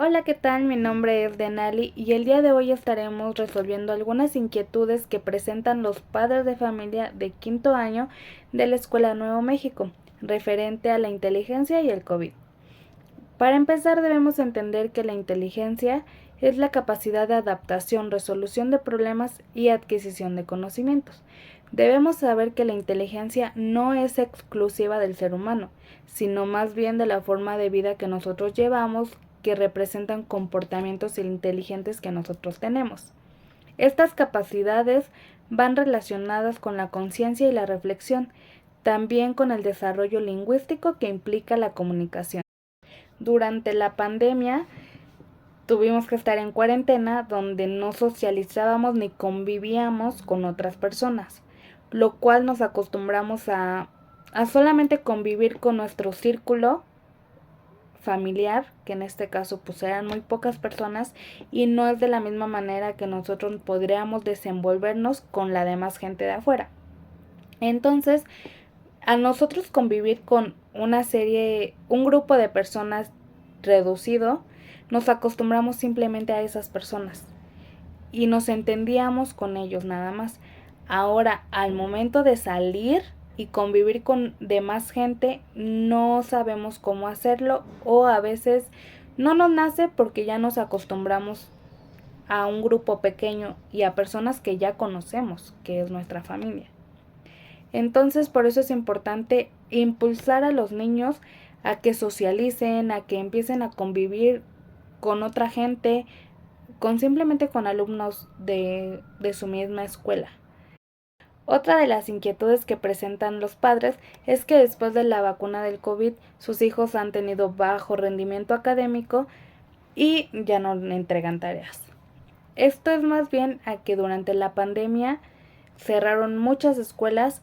Hola, ¿qué tal? Mi nombre es Denali y el día de hoy estaremos resolviendo algunas inquietudes que presentan los padres de familia de quinto año de la Escuela Nuevo México, referente a la inteligencia y el COVID. Para empezar, debemos entender que la inteligencia es la capacidad de adaptación, resolución de problemas y adquisición de conocimientos. Debemos saber que la inteligencia no es exclusiva del ser humano, sino más bien de la forma de vida que nosotros llevamos, que representan comportamientos inteligentes que nosotros tenemos. Estas capacidades van relacionadas con la conciencia y la reflexión, también con el desarrollo lingüístico que implica la comunicación. Durante la pandemia tuvimos que estar en cuarentena donde no socializábamos ni convivíamos con otras personas, lo cual nos acostumbramos a solamente convivir con nuestro círculo familiar, que en este caso pues eran muy pocas personas, y no es de la misma manera que nosotros podríamos desenvolvernos con la demás gente de afuera. Entonces, a nosotros convivir con un grupo de personas reducido, nos acostumbramos simplemente a esas personas y nos entendíamos con ellos nada más. Ahora, al momento de salir y convivir con demás gente, no sabemos cómo hacerlo o a veces no nos nace porque ya nos acostumbramos a un grupo pequeño y a personas que ya conocemos, que es nuestra familia. Entonces, por eso es importante impulsar a los niños a que socialicen, a que empiecen a convivir con otra gente, simplemente con alumnos de su misma escuela. Otra de las inquietudes que presentan los padres es que después de la vacuna del COVID sus hijos han tenido bajo rendimiento académico y ya no entregan tareas. Esto es más bien a que durante la pandemia cerraron muchas escuelas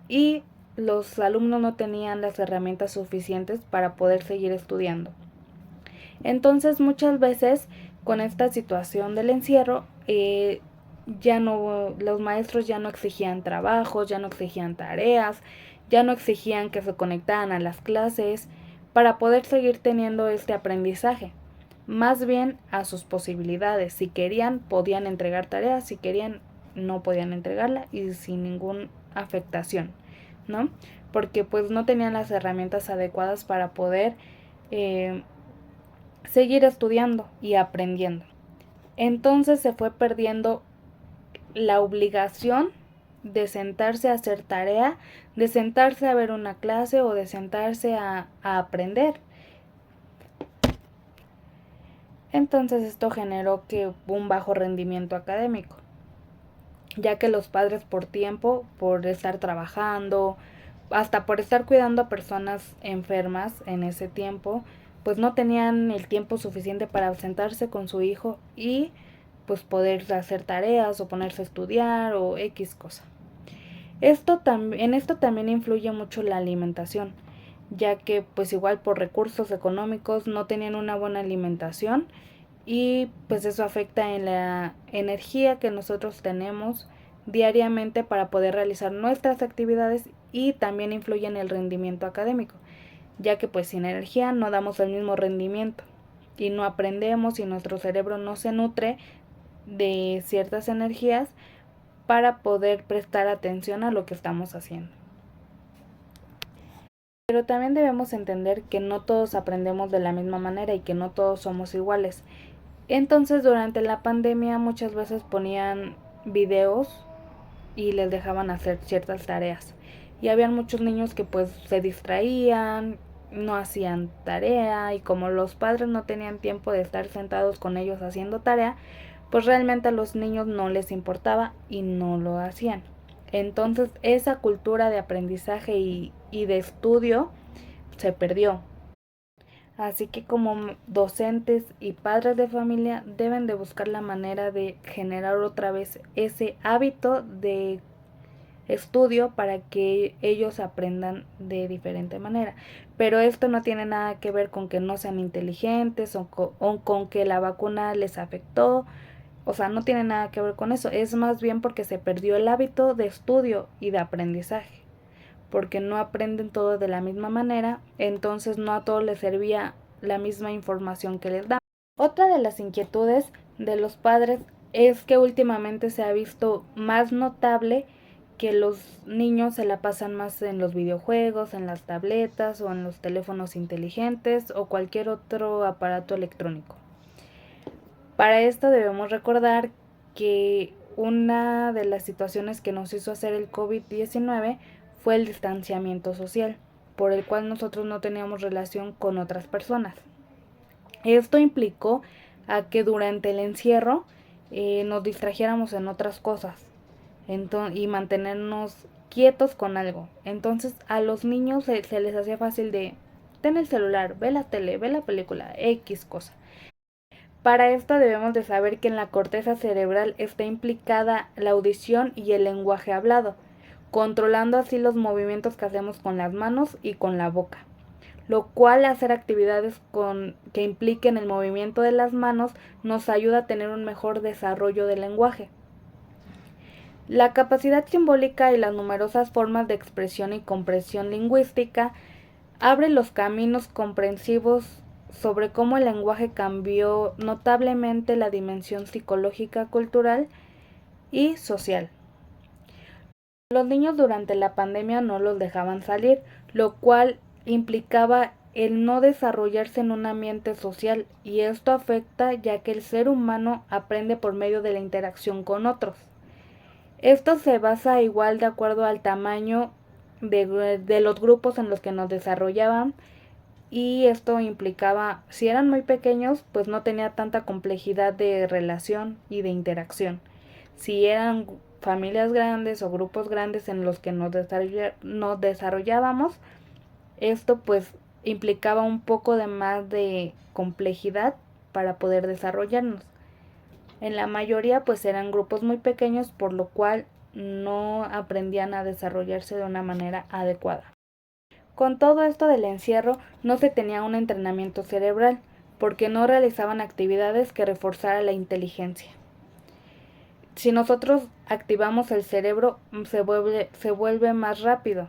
y los alumnos no tenían las herramientas suficientes para poder seguir estudiando. Entonces muchas veces con esta situación del encierro, los maestros ya no exigían trabajos, ya no exigían tareas, ya no exigían que se conectaran a las clases para poder seguir teniendo este aprendizaje. Más bien a sus posibilidades. Si querían, podían entregar tareas, si querían, no podían entregarla y sin ninguna afectación, ¿no? Porque pues no tenían las herramientas adecuadas para poder seguir estudiando y aprendiendo. Entonces se fue perdiendo la obligación de sentarse a hacer tarea, de sentarse a ver una clase o de sentarse a aprender. Entonces esto generó que un bajo rendimiento académico, ya que los padres por tiempo, por estar trabajando, hasta por estar cuidando a personas enfermas en ese tiempo, pues no tenían el tiempo suficiente para sentarse con su hijo y pues poder hacer tareas o ponerse a estudiar o X cosa. En esto también influye mucho la alimentación, ya que pues igual por recursos económicos no tenían una buena alimentación y pues eso afecta en la energía que nosotros tenemos diariamente para poder realizar nuestras actividades y también influye en el rendimiento académico, ya que pues sin energía no damos el mismo rendimiento y no aprendemos y nuestro cerebro no se nutre de ciertas energías para poder prestar atención a lo que estamos haciendo. Pero también debemos entender que no todos aprendemos de la misma manera y que no todos somos iguales. Entonces durante la pandemia muchas veces ponían videos y les dejaban hacer ciertas tareas. Y habían muchos niños que pues se distraían, no hacían tarea y como los padres no tenían tiempo de estar sentados con ellos haciendo tarea, pues realmente a los niños no les importaba y no lo hacían. Entonces esa cultura de aprendizaje y de estudio se perdió. Así que como docentes y padres de familia deben de buscar la manera de generar otra vez ese hábito de estudio para que ellos aprendan de diferente manera. Pero esto no tiene nada que ver con que no sean inteligentes o con que la vacuna les afectó. O sea, no tiene nada que ver con eso. Es más bien porque se perdió el hábito de estudio y de aprendizaje. Porque no aprenden todo de la misma manera, entonces no a todos les servía la misma información que les da. Otra de las inquietudes de los padres es que últimamente se ha visto más notable que los niños se la pasan más en los videojuegos, en las tabletas o en los teléfonos inteligentes o cualquier otro aparato electrónico. Para esto debemos recordar que una de las situaciones que nos hizo hacer el COVID-19 fue el distanciamiento social, por el cual nosotros no teníamos relación con otras personas. Esto implicó a que durante el encierro nos distrajéramos en otras cosas y mantenernos quietos con algo. Entonces a los niños se les hacía fácil de ten el celular, ve la tele, ve la película, X cosa. Para esto debemos de saber que en la corteza cerebral está implicada la audición y el lenguaje hablado, controlando así los movimientos que hacemos con las manos y con la boca, lo cual hacer actividades que impliquen el movimiento de las manos nos ayuda a tener un mejor desarrollo del lenguaje. La capacidad simbólica y las numerosas formas de expresión y comprensión lingüística abren los caminos comprensivos sobre cómo el lenguaje cambió notablemente la dimensión psicológica, cultural y social. Los niños durante la pandemia no los dejaban salir, lo cual implicaba el no desarrollarse en un ambiente social, y esto afecta ya que el ser humano aprende por medio de la interacción con otros. Esto se basa igual de acuerdo al tamaño de los grupos en los que nos desarrollaban, y esto implicaba, si eran muy pequeños, pues no tenía tanta complejidad de relación y de interacción. Si eran familias grandes o grupos grandes en los que nos desarrollábamos, esto pues implicaba un poco de más de complejidad para poder desarrollarnos. En la mayoría pues eran grupos muy pequeños, por lo cual no aprendían a desarrollarse de una manera adecuada. Con todo esto del encierro no se tenía un entrenamiento cerebral, porque no realizaban actividades que reforzaran la inteligencia. Si nosotros activamos el cerebro, se vuelve más rápido.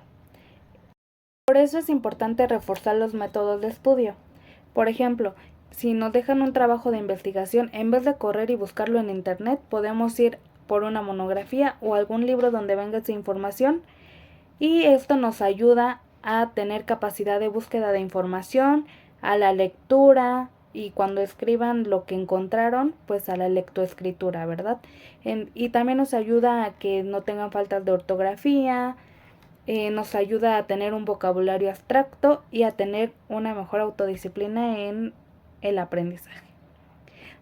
Por eso es importante reforzar los métodos de estudio. Por ejemplo, si nos dejan un trabajo de investigación, en vez de correr y buscarlo en internet, podemos ir por una monografía o algún libro donde venga esa información, y esto nos ayuda a tener capacidad de búsqueda de información, a la lectura, y cuando escriban lo que encontraron, pues a la lectoescritura, ¿verdad? Y también nos ayuda a que no tengan faltas de ortografía, nos ayuda a tener un vocabulario abstracto y a tener una mejor autodisciplina en el aprendizaje.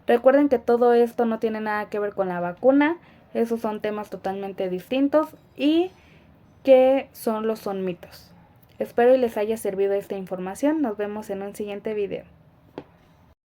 Recuerden que todo esto no tiene nada que ver con la vacuna, esos son temas totalmente distintos y que son mitos. Espero y les haya servido esta información. Nos vemos en un siguiente video.